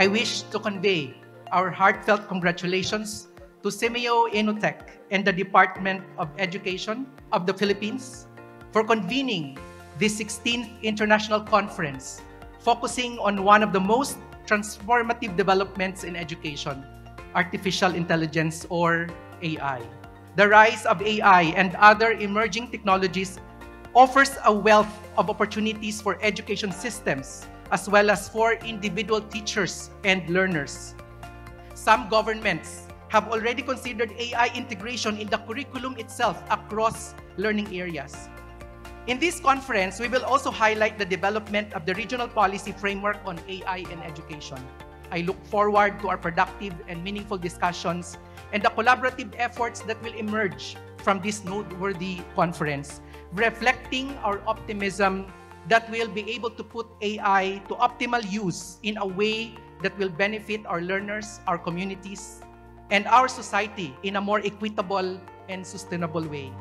I wish to convey our heartfelt congratulations to Simeo Inutech and the Department of Education of the Philippines for convening this 16th International Conference, focusing on one of the most transformative developments in education, artificial intelligence or AI. The rise of AI and other emerging technologies offers a wealth of opportunities for education systems as well as for individual teachers and learners. Some governments have already considered AI integration in the curriculum itself across learning areas. In this conference, we will also highlight the development of the regional policy framework on AI in education. I look forward to our productive and meaningful discussions and the collaborative efforts that will emerge from this noteworthy conference, reflecting our optimism that we'll be able to put AI to optimal use in a way that will benefit our learners, our communities, and our society in a more equitable and sustainable way.